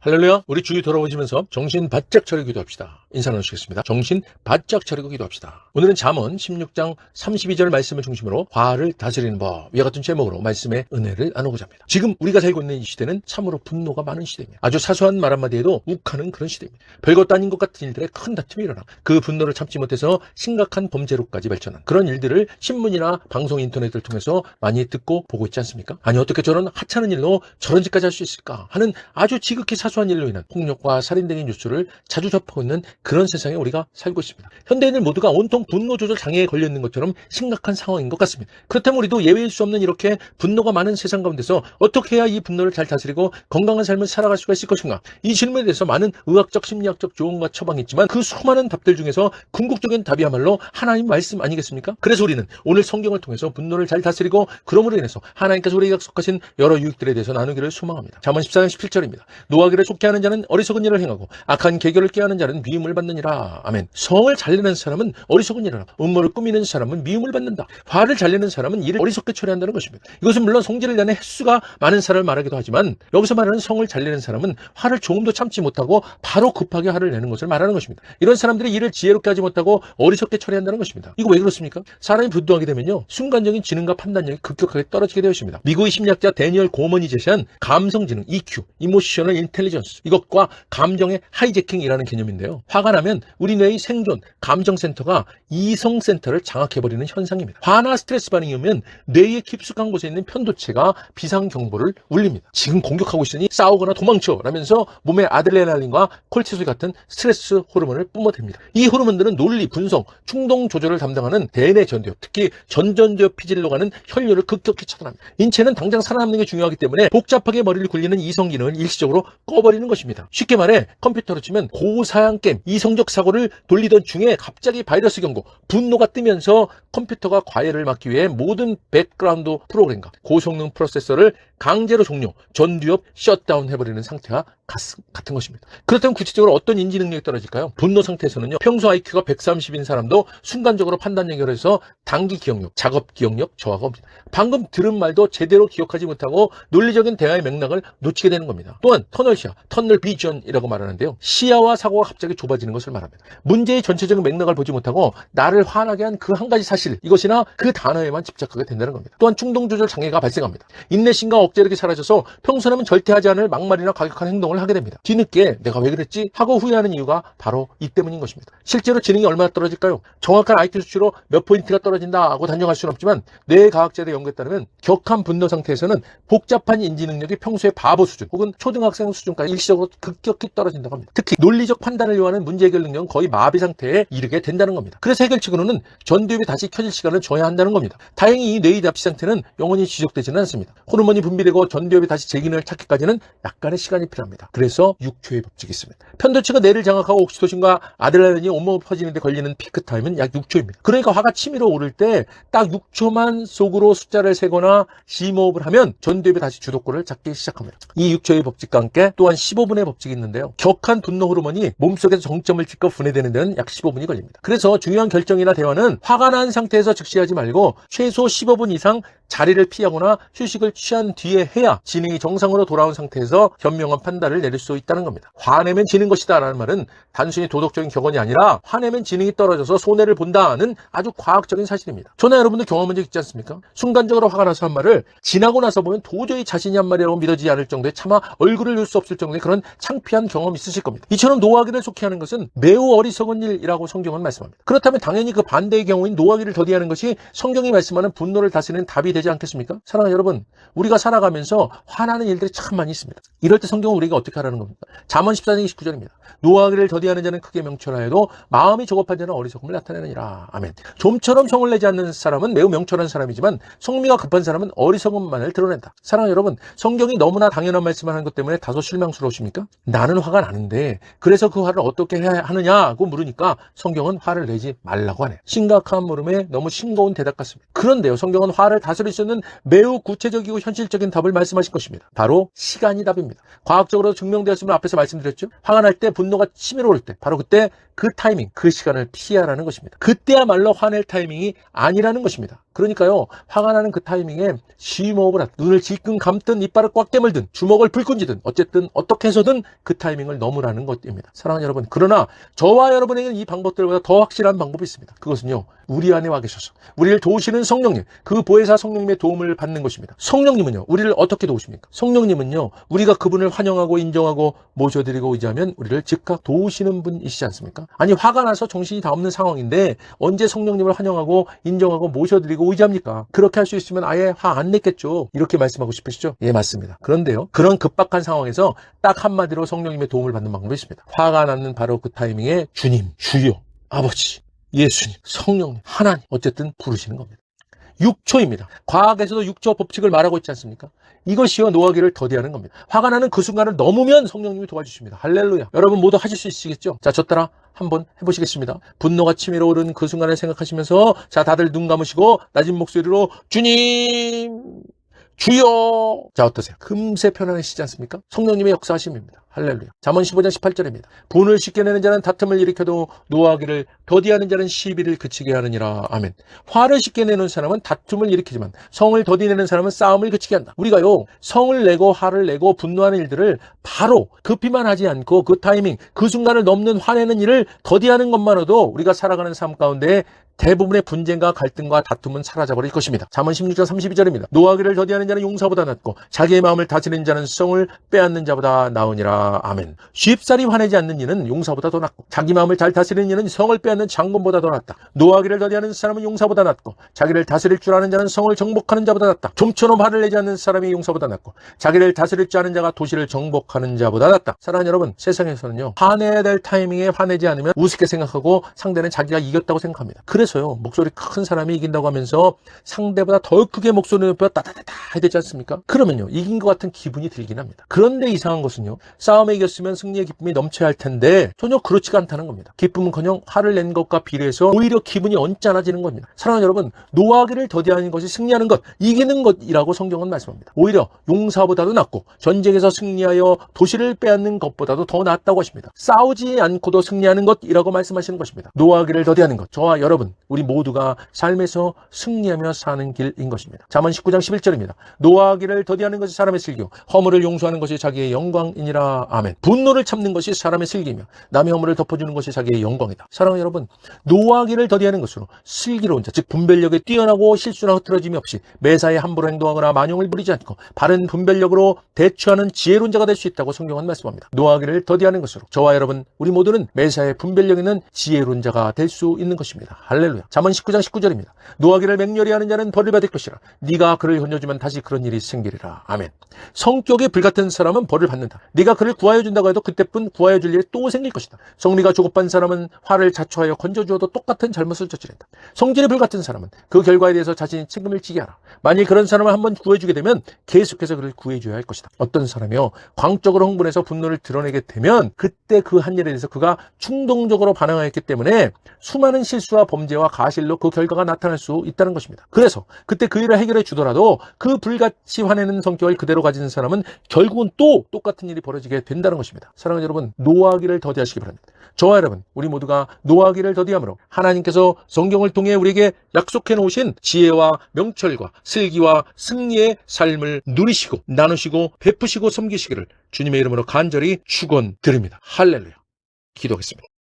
할렐루야, 우리 주위 돌아보시면서 정신 바짝 차리고 기도합시다. 인사 나누시겠습니다. 정신 바짝 차리고 기도합시다. 오늘은 잠언 16장 32절 말씀을 중심으로 화를 다스리는 법, 위와 같은 제목으로 말씀의 은혜를 나누고자 합니다. 지금 우리가 살고 있는 이 시대는 참으로 분노가 많은 시대입니다. 아주 사소한 말 한마디에도 욱하는 그런 시대입니다. 별것도 아닌 것 같은 일들에 큰 다툼이 일어나 그 분노를 참지 못해서 심각한 범죄로까지 발전한 그런 일들을 신문이나 방송, 인터넷을 통해서 많이 듣고 보고 있지 않습니까? 아니, 어떻게 저런 하찮은 일로 저런 짓까지 할 수 있을까 하는 아주 지극히 사소한 일로 인한 폭력과 살인 등의 뉴스를 자주 접하고 있는 그런 세상에 우리가 살고 있습니다. 현대인들 모두가 온통 분노 조절 장애에 걸려 있는 것처럼 심각한 상황인 것 같습니다. 그렇다면 우리도 예외일 수 없는 이렇게 분노가 많은 세상 가운데서 어떻게 해야 이 분노를 잘 다스리고 건강한 삶을 살아갈 수가 있을 것인가? 이 질문에 대해서 많은 의학적, 심리학적 조언과 처방이 있지만 그 수많은 답들 중에서 궁극적인 답이야말로 하나님 말씀 아니겠습니까? 그래서 우리는 오늘 성경을 통해서 분노를 잘 다스리고 그러므로 인해서 하나님께서 우리에게 약속하신 여러 유익들에 대해서 나누기를 소망합니다. 잠언 14장 17절입니다. 노하기를 속게 하는 자는 어리석은 일을 행하고 악한 계교를 꾀하는 자는 미움을 받느니라. 아멘. 성을 잘 내는 사람은 어리석은 일을 하고 음모를 꾸미는 사람은 미움을 받는다. 화를 잘 내는 사람은 이를 어리석게 처리한다는 것입니다. 이것은 물론 성질을 내는 횟수가 많은 사람을 말하기도 하지만 여기서 말하는 성을 잘 내는 사람은 화를 조금도 참지 못하고 바로 급하게 화를 내는 것을 말하는 것입니다. 이런 사람들이 일을 지혜롭게 하지 못하고 어리석게 처리한다는 것입니다. 이거 왜 그렇습니까? 사람이 분노하게 되면요, 순간적인 지능과 판단력이 급격하게 떨어지게 되어 있습니다. 미국의 심리학자 데니얼 고먼이 제시한 감성지능 EQ, Emotional Intelligence, 이것과 감정의 하이제킹이라는 개념인데요. 화가 나면 우리 뇌의 생존, 감정센터가 이성센터를 장악해버리는 현상입니다. 화나 스트레스 반응이 오면 뇌의 깊숙한 곳에 있는 편도체가 비상경보를 울립니다. 지금 공격하고 있으니 싸우거나 도망쳐 라면서 몸에 아드레날린과 콜티솔 같은 스트레스 호르몬을 뿜어댑니다. 이 호르몬들은 논리, 분석, 충동 조절을 담당하는 대뇌 전두엽, 특히 전전두엽 피질로 가는 혈류를 급격히 차단합니다. 인체는 당장 살아남는 게 중요하기 때문에 복잡하게 머리를 굴리는 이성 기능을 일시적으로 꺼버리는 것입니다. 쉽게 말해 컴퓨터로 치면 고사양 게임, 이성적 사고를 돌리던 중에 갑자기 바이러스 경고, 분노가 뜨면서 컴퓨터가 과열을 막기 위해 모든 백그라운드 프로그램과 고성능 프로세서를 강제로 종료, 전두엽 셧다운 해버리는 상태와 같은 것입니다. 그렇다면 구체적으로 어떤 인지 능력이 떨어질까요? 분노 상태에서는요, 평소 IQ가 130인 사람도 순간적으로 판단력이 어려서 단기 기억력, 작업 기억력 저하가 옵니다. 방금 들은 말도 제대로 기억하지 못하고 논리적인 대화의 맥락을 놓치게 되는 겁니다. 또한 터널 시야, 터널 비전이라고 말하는데요, 시야와 사고가 갑자기 좁아지는 것을 말합니다. 문제의 전체적인 맥락을 보지 못하고 나를 화나게 한 그 한 가지 사실, 이것이나 그 단어에만 집착하게 된다는 겁니다. 또한 충동 조절 장애가 발생합니다. 인내심과 억제력이 사라져서 평소라면 절대 하지 않을 막말이나 과격한 행동을 하게 됩니다. 뒤늦게 내가 왜 그랬지 하고 후회하는 이유가 바로 이 때문인 것입니다. 실제로 지능이 얼마나 떨어질까요? 정확한 IQ 수치로 몇 포인트가 떨어진다고 단정할 수는 없지만 뇌과학자들의 연구에 따르면 격한 분노 상태에서는 복잡한 인지 능력이 평소의 바보 수준 혹은 초등학생 수준까지 일시적으로 급격히 떨어진다고 합니다. 특히 논리적 판단을 요하는 문제 해결 능력은 거의 마비 상태에 이르게 된다는 겁니다. 그래서 해결책으로는 전두엽이 다시 켜질 시간을 줘야 한다는 겁니다. 다행히 이 뇌의 납치 상태는 영원히 지속되지는 않습니다. 호르몬이 분비되고 전두엽이 다시 제 기능을 찾기까지는 약간의 시간이 필요합니다. 그래서 6초의 법칙이 있습니다. 편도체가 뇌를 장악하고 옥시토신과 아드레날린이 온몸을 퍼지는 데 걸리는 피크 타임은 약 6초입니다. 그러니까 화가 치밀어 오를 때 딱 6초만 속으로 숫자를 세거나 심호흡을 하면 전두엽이 다시 주도권을 잡기 시작합니다. 이 6초의 법칙과 함께 또한 15분의 법칙이 있는데요, 격한 분노 호르몬이 몸속에서 정점을 찍고 분해되는 데는 약 15분이 걸립니다. 그래서 중요한 결정이나 대화는 화가 난 상태에서 즉시 하지 말고 최소 15분 이상 자리를 피하거나 휴식을 취한 뒤에 해야 지능이 정상으로 돌아온 상태에서 현명한 판단을 내릴 수 있다는 겁니다. 화내면 지는 것이다 라는 말은 단순히 도덕적인 격언이 아니라 화내면 지능이 떨어져서 손해를 본다는 아주 과학적인 사실입니다. 저나 여러분도 경험한 적 있지 않습니까? 순간적으로 화가 나서 한 말을 지나고 나서 보면 도저히 자신이 한 말이라고 믿어지지 않을 정도의 차마 얼굴을 낼 수 없을 정도의 그런 창피한 경험이 있으실 겁니다. 이처럼 노하기를 속히 하는 것은 매우 어리석은 일이라고 성경은 말씀합니다. 그렇다면 당연히 그 반대의 경우인 노하기를 더디하는 것이 성경이 말씀하는 분노를 다스리는 답이 되지 않겠습니까? 사랑하는 여러분, 우리가 살아가면서 화나는 일들이 참 많이 있습니다. 이럴 때 성경은 우리가 어떻게 하라는 겁니까? 잠언 14장 29절입니다. 노하기를 더디하는 자는 크게 명철하여도 마음이 조급한 자는 어리석음을 나타내느니라. 아멘. 좀처럼 성을 내지 않는 사람은 매우 명철한 사람이지만 성미가 급한 사람은 어리석음만을 드러낸다. 사랑하는 여러분, 성경이 너무나 당연한 말씀을 하는 것 때문에 다소 실망스러우십니까? 나는 화가 나는데 그래서 그 화를 어떻게 해야 하느냐고 물으니까 성경은 화를 내지 말라고 하네요. 심각한 물음에 너무 싱거운 대답 같습니다. 그런데요, 성경은 화를 다스릴 수 있는 매우 구체적이고 현실적인 답을 말씀하신 것입니다. 바로 시간이 답입니다. 과학적으로 증명되었음을 앞에서 말씀드렸죠. 화가 날 때, 분노가 치밀어 오를 때, 바로 그때 그 타이밍, 그 시간을 피하라는 것입니다. 그때야말로 화낼 타이밍이 아니라는 것입니다. 그러니까요, 화가 나는 그 타이밍에 심호흡을 하든, 눈을 질끈 감든, 이빨을 꽉 깨물든, 주먹을 불끈 쥐든, 어쨌든 어떻게 해서든 그 타이밍을 넘으라는 것입니다. 사랑하는 여러분, 그러나 저와 여러분에게는 이 방법들보다 더 확실한 방법이 있습니다. 그것은요, 우리 안에 와 계셔서 우리를 도우시는 성령님, 그 보혜사 성령님의 도움을 받는 것입니다. 성령님은요, 우리를 어떻게 도우십니까? 성령님은요, 우리가 그분을 환영하고 인정하고 모셔드리고 의지하면 우리를 즉각 도우시는 분이시지 않습니까? 아니, 화가 나서 정신이 다 없는 상황인데 언제 성령님을 환영하고 인정하고 모셔드리고 의지합니까? 그렇게 할 수 있으면 아예 화 안 냈겠죠. 이렇게 말씀하고 싶으시죠? 예, 맞습니다. 그런데요, 그런 급박한 상황에서 딱 한마디로 성령님의 도움을 받는 방법이 있습니다. 화가 나는 바로 그 타이밍에 주님, 주여, 아버지, 예수님, 성령님, 하나님, 어쨌든 부르시는 겁니다. 6초입니다. 과학에서도 6초 법칙을 말하고 있지 않습니까? 이것이요, 노하기를 더디하는 겁니다. 화가 나는 그 순간을 넘으면 성령님이 도와주십니다. 할렐루야. 여러분 모두 하실 수 있으시겠죠? 자, 저 따라 한번 해보시겠습니다. 분노가 치밀어 오르는 그 순간을 생각하시면서, 자, 다들 눈 감으시고 낮은 목소리로 주님, 주여. 자, 어떠세요? 금세 편안해지지 않습니까? 성령님의 역사하심입니다. 할렐루야. 잠언 15장 18절입니다. 분을 쉽게 내는 자는 다툼을 일으켜도 노하기를 더디하는 자는 시비를 그치게 하느니라. 아멘. 화를 쉽게 내는 사람은 다툼을 일으키지만 성을 더디내는 사람은 싸움을 그치게 한다. 우리가요, 성을 내고 화를 내고 분노하는 일들을 바로 급히만 하지 않고 그 타이밍, 그 순간을 넘는 화내는 일을 더디하는 것만으로도 우리가 살아가는 삶 가운데 대부분의 분쟁과 갈등과 다툼은 사라져버릴 것입니다. 잠언 16장 32절입니다. 노하기를 더디하는 자는 용사보다 낫고 자기의 마음을 다스리는 자는 성을 빼앗는 자보다 나으니라. 아멘. 쉽사리 화내지 않는 이는 용사보다 더 낫고 자기 마음을 잘 다스리는 이는 성을 빼앗는 장군보다 더 낫다. 노하기를 더디하는 사람은 용사보다 낫고 자기를 다스릴 줄 아는 자는 성을 정복하는 자보다 낫다. 좀처럼 화를 내지 않는 사람이 용사보다 낫고 자기를 다스릴 줄 아는 자가 도시를 정복하는 자보다 낫다. 사랑하는 여러분, 세상에서는요, 화내야 될 타이밍에 화내지 않으면 우습게 생각하고 상대는 자기가 이겼다고 생각합니다. 그래서요, 목소리 큰 사람이 이긴다고 하면서 상대보다 더 크게 목소리를 높여 따다다다 해야 되지 않습니까? 그러면요, 이긴 것 같은 기분이 들긴 합니다. 그런데 이상한 것은요, 싸움에 이겼으면 승리의 기쁨이 넘쳐야 할 텐데 전혀 그렇지가 않다는 겁니다. 기쁨은커녕 화를 낸 것과 비례해서 오히려 기분이 언짢아지는 겁니다. 사랑하는 여러분, 노하기를 더디하는 것이 승리하는 것, 이기는 것이라고 성경은 말씀합니다. 오히려 용사보다도 낫고 전쟁에서 승리하여 도시를 빼앗는 것보다도 더 낫다고 하십니다. 싸우지 않고도 승리하는 것이라고 말씀하시는 것입니다. 노하기를 더디하는 것, 저와 여러분, 우리 모두가 삶에서 승리하며 사는 길인 것입니다. 잠언 19장 11절입니다. 노하기를 더디하는 것이 사람의 슬기요 허물을 용서하는 것이 자기의 영광이니라. 아멘. 분노를 참는 것이 사람의 슬기며 남의 허물을 덮어주는 것이 자기의 영광이다. 사랑하는 여러분, 노하기를 더디하는 것으로 슬기로운 자, 즉 분별력에 뛰어나고 실수나 흐트러짐이 없이 매사에 함부로 행동하거나 만용을 부리지 않고 바른 분별력으로 대처하는 지혜로운 자가 될 수 있다고 성경은 말씀합니다. 노하기를 더디하는 것으로 저와 여러분, 우리 모두는 매사에 분별력 있는 지혜로운 자가 될 수 있는 것입니다. 할렐루야. 잠언 19장 19절입니다. 노하기를 맹렬히 하는 자는 벌을 받을 것이라. 네가 그를 건져주면 다시 그런 일이 생기리라. 아멘. 성격이 불같은 사람은 벌을 받는다. 네가 그를 구하여 준다고 해도 그때뿐 구하여 줄 일이 또 생길 것이다. 성리가 조급한 사람은 화를 자초하여 건져주어도 똑같은 잘못을 저지른다. 성질이 불같은 사람은 그 결과에 대해서 자신이 책임을 지게 하라. 만일 그런 사람을 한번 구해주게 되면 계속해서 그를 구해줘야 할 것이다. 어떤 사람이요, 광적으로 흥분해서 분노를 드러내게 되면 그때 그 한 일에 대해서 그가 충동적으로 반응하였기 때문에 수많은 실수와 범죄와 가실로 그 결과가 나타날 수 있다는 것입니다. 그래서 그때 그 일을 해결해 주더라도 그 불같이 화내는 성격을 그대로 가진 사람은 결국은 또 똑같은 일이 벌어지게 된다는 것입니다. 사랑하는 여러분, 노하기를 더디하시기 바랍니다. 저와 여러분, 우리 모두가 노하기를 더디함으로 하나님께서 성경을 통해 우리에게 약속해 놓으신 지혜와 명철과 슬기와 승리의 삶을 누리시고 나누시고 베푸시고 섬기시기를 주님의 이름으로 간절히 축원드립니다. 할렐루야. 기도하겠습니다.